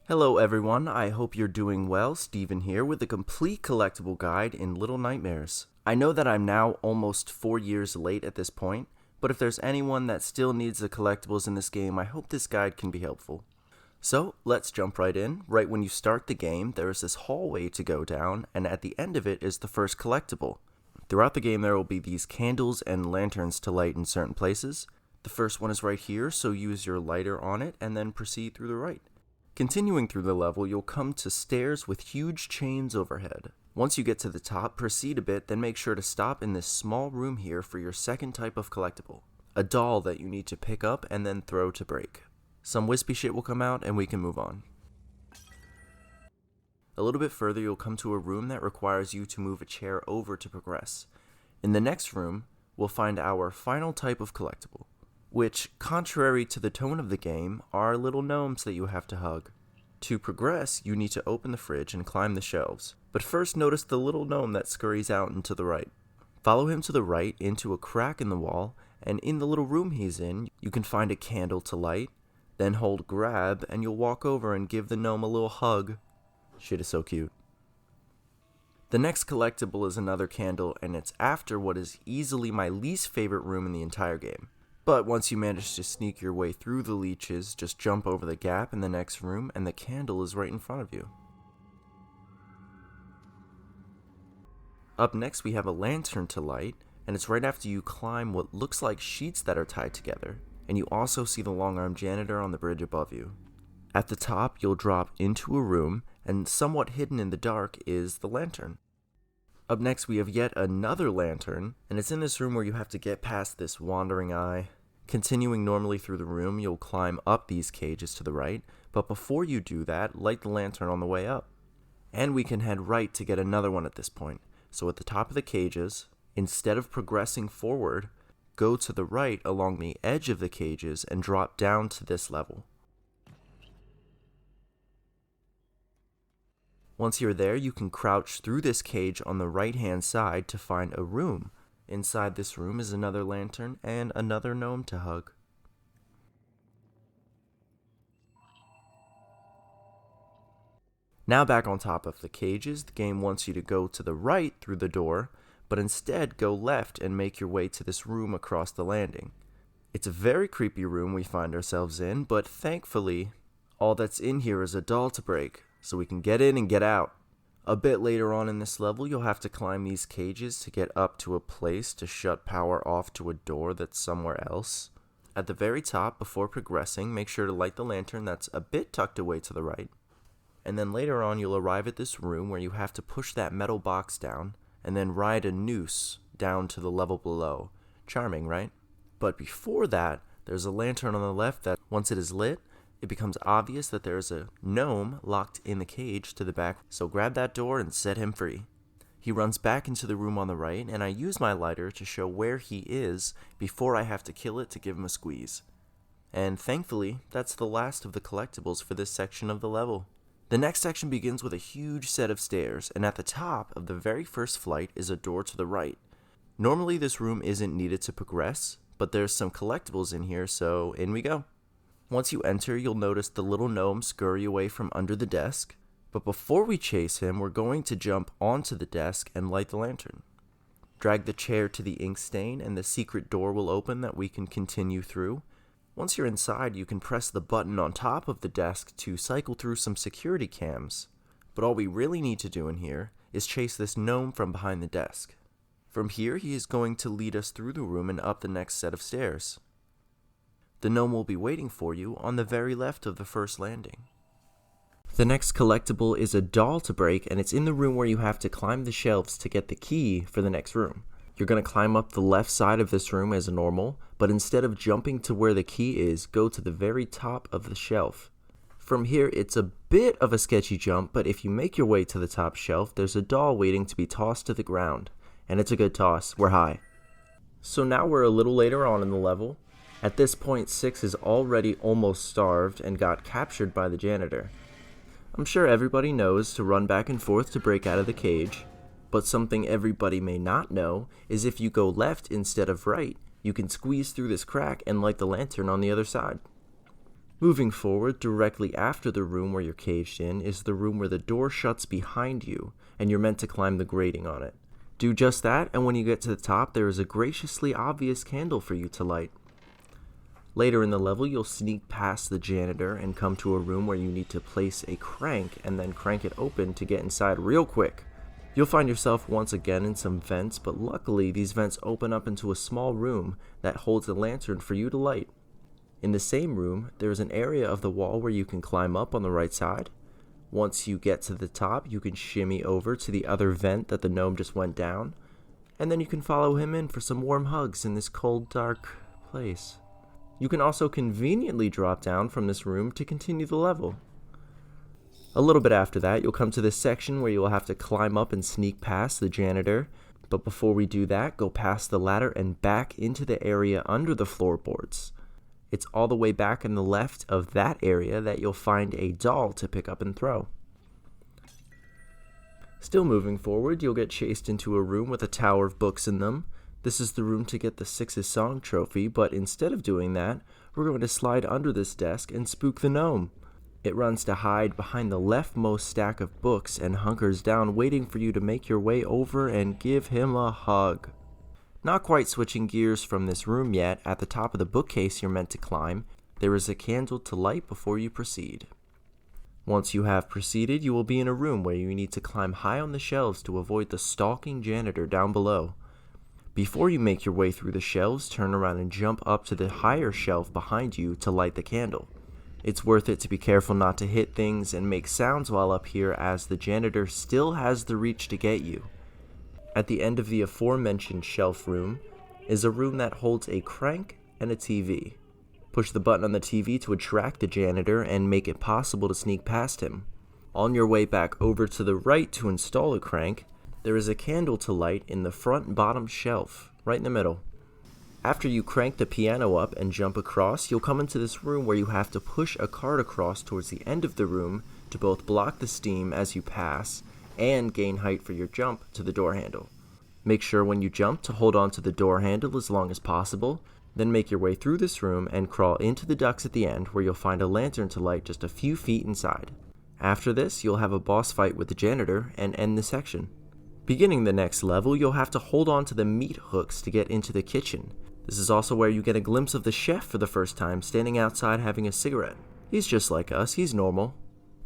Hello everyone, I hope you're doing well. Steven here with a complete collectible guide in Little Nightmares. I know that I'm now almost 4 years late at this point, but if there's anyone that still needs the collectibles in this game, I hope this guide can be helpful. So, let's jump right in. Right when you start the game, there is this hallway to go down, and at the end of it is the first collectible. Throughout the game there will be these candles and lanterns to light in certain places. The first one is right here, so use your lighter on it and then proceed through the right. Continuing through the level, you'll come to stairs with huge chains overhead. Once you get to the top, proceed a bit, then make sure to stop in this small room here for your second type of collectible. A doll that you need to pick up and then throw to break. Some wispy shit will come out and we can move on. A little bit further, you'll come to a room that requires you to move a chair over to progress. In the next room, we'll find our final type of collectible, which, contrary to the tone of the game, are little gnomes that you have to hug. To progress, you need to open the fridge and climb the shelves, but first notice the little gnome that scurries out and to the right. Follow him to the right into a crack in the wall, and in the little room he's in, you can find a candle to light, then hold grab, and you'll walk over and give the gnome a little hug. Shit is so cute. The next collectible is another candle, and it's after what is easily my least favorite room in the entire game. But once you manage to sneak your way through the leeches, just jump over the gap in the next room and the candle is right in front of you. Up next we have a lantern to light, and it's right after you climb what looks like sheets that are tied together, and you also see the long-armed janitor on the bridge above you. At the top you'll drop into a room, and somewhat hidden in the dark is the lantern. Up next we have yet another lantern, and it's in this room where you have to get past this wandering eye. Continuing normally through the room, you'll climb up these cages to the right, but before you do that, light the lantern on the way up. And we can head right to get another one at this point. So at the top of the cages, instead of progressing forward, go to the right along the edge of the cages and drop down to this level. Once you're there, you can crouch through this cage on the right-hand side to find a room. Inside this room is another lantern and another gnome to hug. Now back on top of the cages, the game wants you to go to the right through the door, but instead go left and make your way to this room across the landing. It's a very creepy room we find ourselves in, but thankfully, all that's in here is a doll to break, so we can get in and get out. A bit later on in this level, you'll have to climb these cages to get up to a place to shut power off to a door that's somewhere else. At the very top, before progressing, make sure to light the lantern that's a bit tucked away to the right. And then later on, you'll arrive at this room where you have to push that metal box down, and then ride a noose down to the level below. Charming, right? But before that, there's a lantern on the left that, once it is lit, it becomes obvious that there is a gnome locked in the cage to the back, so grab that door and set him free. He runs back into the room on the right, and I use my lighter to show where he is before I have to kill it to give him a squeeze. And thankfully, that's the last of the collectibles for this section of the level. The next section begins with a huge set of stairs, and at the top of the very first flight is a door to the right. Normally this room isn't needed to progress, but there's some collectibles in here, so in we go. Once you enter, you'll notice the little gnome scurry away from under the desk, but before we chase him, we're going to jump onto the desk and light the lantern. Drag the chair to the ink stain and the secret door will open that we can continue through. Once you're inside, you can press the button on top of the desk to cycle through some security cams, but all we really need to do in here is chase this gnome from behind the desk. From here, he is going to lead us through the room and up the next set of stairs. The gnome will be waiting for you on the very left of the first landing. The next collectible is a doll to break, and it's in the room where you have to climb the shelves to get the key for the next room. You're going to climb up the left side of this room as normal, but instead of jumping to where the key is, go to the very top of the shelf. From here, it's a bit of a sketchy jump, but if you make your way to the top shelf, there's a doll waiting to be tossed to the ground. And it's a good toss. We're high. So now we're a little later on in the level. At this point, 6 is already almost starved and got captured by the janitor. I'm sure everybody knows to run back and forth to break out of the cage, but something everybody may not know is if you go left instead of right, you can squeeze through this crack and light the lantern on the other side. Moving forward, directly after the room where you're caged in is the room where the door shuts behind you, and you're meant to climb the grating on it. Do just that, and when you get to the top, there is a graciously obvious candle for you to light. Later in the level, you'll sneak past the janitor and come to a room where you need to place a crank and then crank it open to get inside real quick. You'll find yourself once again in some vents, but luckily these vents open up into a small room that holds a lantern for you to light. In the same room, there is an area of the wall where you can climb up on the right side. Once you get to the top, you can shimmy over to the other vent that the gnome just went down, and then you can follow him in for some warm hugs in this cold, dark place. You can also conveniently drop down from this room to continue the level. A little bit after that, you'll come to this section where you'll have to climb up and sneak past the janitor, but before we do that, go past the ladder and back into the area under the floorboards. It's all the way back on the left of that area that you'll find a doll to pick up and throw. Still moving forward, you'll get chased into a room with a tower of books in them. This is the room to get the Six's Song trophy, but instead of doing that, we're going to slide under this desk and spook the gnome. It runs to hide behind the leftmost stack of books and hunkers down, waiting for you to make your way over and give him a hug. Not quite switching gears from this room yet, at the top of the bookcase you're meant to climb, there is a candle to light before you proceed. Once you have proceeded, you will be in a room where you need to climb high on the shelves to avoid the stalking janitor down below. Before you make your way through the shelves, turn around and jump up to the higher shelf behind you to light the candle. It's worth it to be careful not to hit things and make sounds while up here, as the janitor still has the reach to get you. At the end of the aforementioned shelf room is a room that holds a crank and a TV. Push the button on the TV to attract the janitor and make it possible to sneak past him. On your way back over to the right to install a crank, there is a candle to light in the front and bottom shelf, right in the middle. After you crank the piano up and jump across, you'll come into this room where you have to push a cart across towards the end of the room to both block the steam as you pass and gain height for your jump to the door handle. Make sure when you jump to hold on to the door handle as long as possible, then make your way through this room and crawl into the ducts at the end, where you'll find a lantern to light just a few feet inside. After this, you'll have a boss fight with the janitor and end the section. Beginning the next level, you'll have to hold on to the meat hooks to get into the kitchen. This is also where you get a glimpse of the chef for the first time, standing outside having a cigarette. He's just like us, he's normal.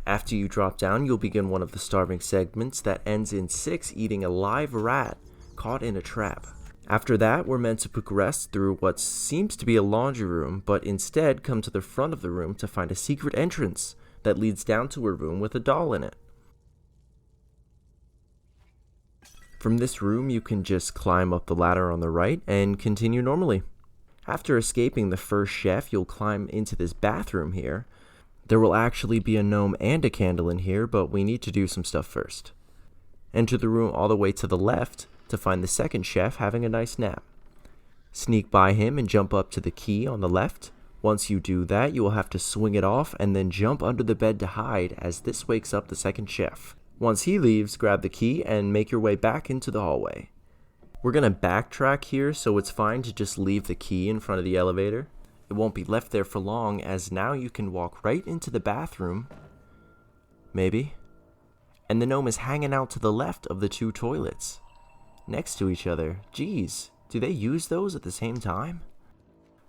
After you drop down, you'll begin one of the starving segments that ends in 6 eating a live rat caught in a trap. After that, we're meant to progress through what seems to be a laundry room, but instead come to the front of the room to find a secret entrance that leads down to a room with a doll in it. From this room, you can just climb up the ladder on the right and continue normally. After escaping the first chef, you'll climb into this bathroom here. There will actually be a gnome and a candle in here, but we need to do some stuff first. Enter the room all the way to the left to find the second chef having a nice nap. Sneak by him and jump up to the key on the left. Once you do that, you will have to swing it off and then jump under the bed to hide, as this wakes up the second chef. Once he leaves, grab the key and make your way back into the hallway. We're going to backtrack here, so it's fine to just leave the key in front of the elevator. It won't be left there for long, as now you can walk right into the bathroom. Maybe. And the gnome is hanging out to the left of the 2 toilets. Next to each other. Geez, do they use those at the same time?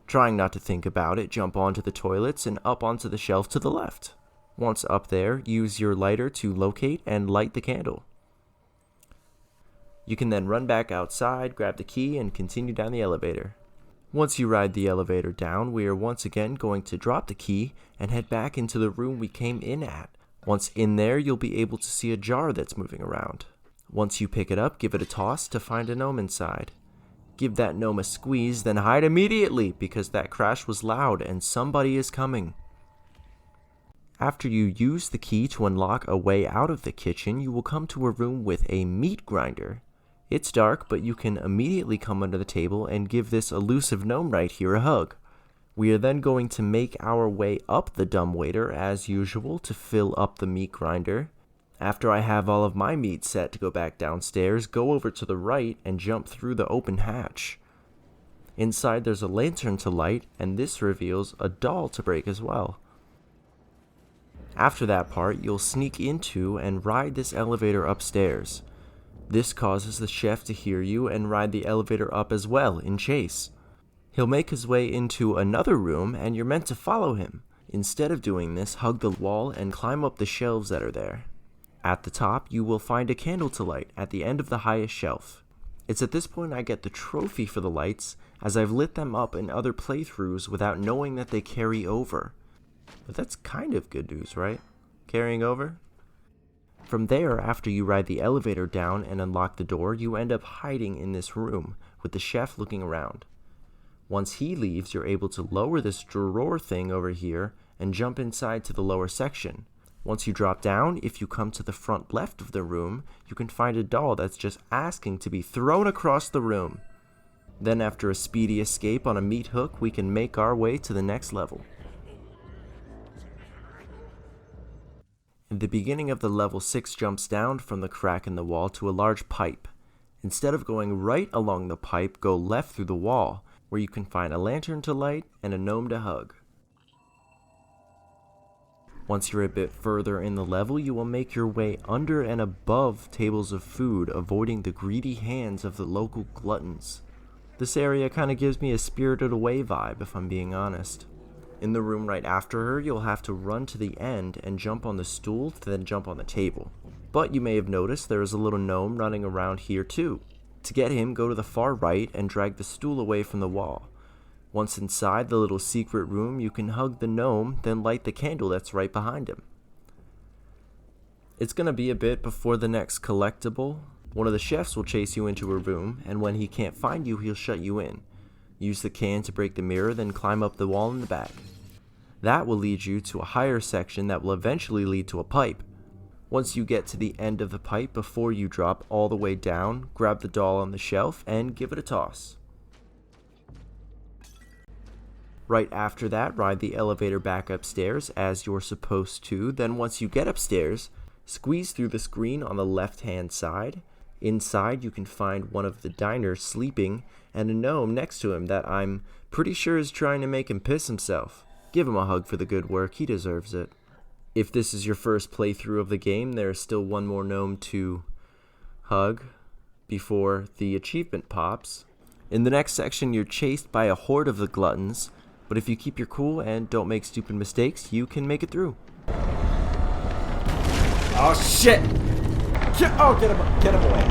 Trying not to think about it, jump onto the toilets and up onto the shelf to the left. Once up there, use your lighter to locate and light the candle. You can then run back outside, grab the key, and continue down the elevator. Once you ride the elevator down, we are once again going to drop the key and head back into the room we came in at. Once in there, you'll be able to see a jar that's moving around. Once you pick it up, give it a toss to find a gnome inside. Give that gnome a squeeze, then hide immediately, because that crash was loud and somebody is coming. After you use the key to unlock a way out of the kitchen, you will come to a room with a meat grinder. It's dark, but you can immediately come under the table and give this elusive gnome right here a hug. We are then going to make our way up the dumbwaiter as usual to fill up the meat grinder. After I have all of my meat set to go back downstairs, go over to the right and jump through the open hatch. Inside there's a lantern to light, and this reveals a doll to break as well. After that part, you'll sneak into and ride this elevator upstairs. This causes the chef to hear you and ride the elevator up as well in chase. He'll make his way into another room and you're meant to follow him. Instead of doing this, hug the wall and climb up the shelves that are there. At the top, you will find a candle to light at the end of the highest shelf. It's at this point I get the trophy for the lights, as I've lit them up in other playthroughs without knowing that they carry over. But that's kind of good news, right? Carrying over? From there, after you ride the elevator down and unlock the door, you end up hiding in this room with the chef looking around. Once he leaves, you're able to lower this drawer thing over here and jump inside to the lower section. Once you drop down, if you come to the front left of the room, you can find a doll that's just asking to be thrown across the room. Then after a speedy escape on a meat hook, we can make our way to the next level. In the beginning of the level, 6 jumps down from the crack in the wall to a large pipe. Instead of going right along the pipe, go left through the wall, where you can find a lantern to light and a gnome to hug. Once you're a bit further in the level, you will make your way under and above tables of food, avoiding the greedy hands of the local gluttons. This area kind of gives me a Spirited Away vibe, if I'm being honest. In the room right after her, you'll have to run to the end and jump on the stool to then jump on the table. But you may have noticed there is a little gnome running around here too. To get him, go to the far right and drag the stool away from the wall. Once inside the little secret room, you can hug the gnome, then light the candle that's right behind him. It's going to be a bit before the next collectible. One of the chefs will chase you into a room, and when he can't find you, he'll shut you in. Use the can to break the mirror, then climb up the wall in the back. That will lead you to a higher section that will eventually lead to a pipe. Once you get to the end of the pipe, before you drop all the way down, grab the doll on the shelf and give it a toss. Right after that, ride the elevator back upstairs as you're supposed to. Then once you get upstairs, squeeze through the screen on the left-hand side. Inside, you can find one of the diners sleeping and a gnome next to him that I'm pretty sure is trying to make him piss himself. Give him a hug for the good work, he deserves it. If this is your first playthrough of the game, there is still one more gnome to hug before the achievement pops. In the next section, you're chased by a horde of the gluttons, but if you keep your cool and don't make stupid mistakes, you can make it through. Oh shit! Get him away!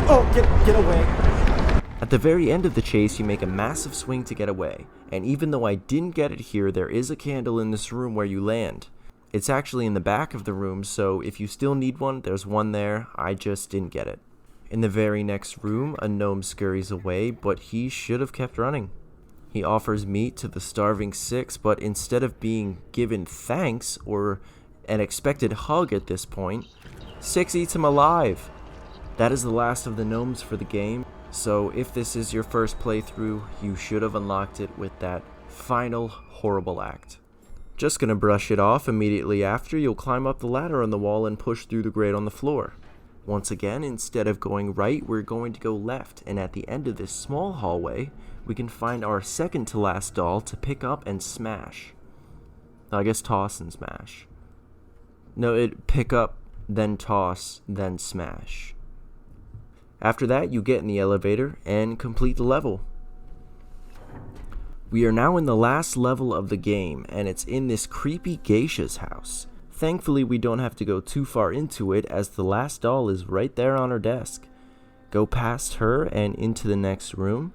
Oh, get away! At the very end of the chase, you make a massive swing to get away, and even though I didn't get it here, there is a candle in this room where you land. It's actually in the back of the room, so if you still need one, there's one there. I just didn't get it. In the very next room, a gnome scurries away, but he should have kept running. He offers meat to the starving 6, but instead of being given thanks or an expected hug at this point, 6 eats him alive. That is the last of the gnomes for the game, so if this is your first playthrough, you should have unlocked it with that final horrible act. Just gonna brush it off. Immediately after, you'll climb up the ladder on the wall and push through the grate on the floor. Once again, instead of going right, we're going to go left, and at the end of this small hallway, we can find our second to last doll to pick up and smash. I guess toss and smash. No, pick up, then toss, then smash. After that, you get in the elevator and complete the level. We are now in the last level of the game, and it's in this creepy geisha's house. Thankfully, we don't have to go too far into it, as the last doll is right there on her desk. Go past her and into the next room.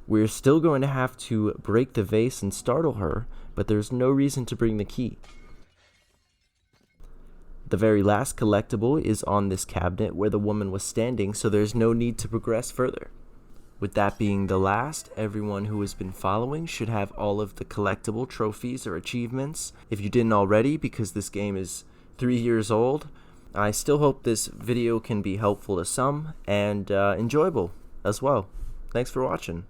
We're still going to have to break the vase and startle her, but there's no reason to bring the key. The very last collectible is on this cabinet where the woman was standing, so there's no need to progress further. With that being the last, everyone who has been following should have all of the collectible trophies or achievements. If you didn't already, because this game is 3 years old, I still hope this video can be helpful to some and enjoyable as well. Thanks for watching.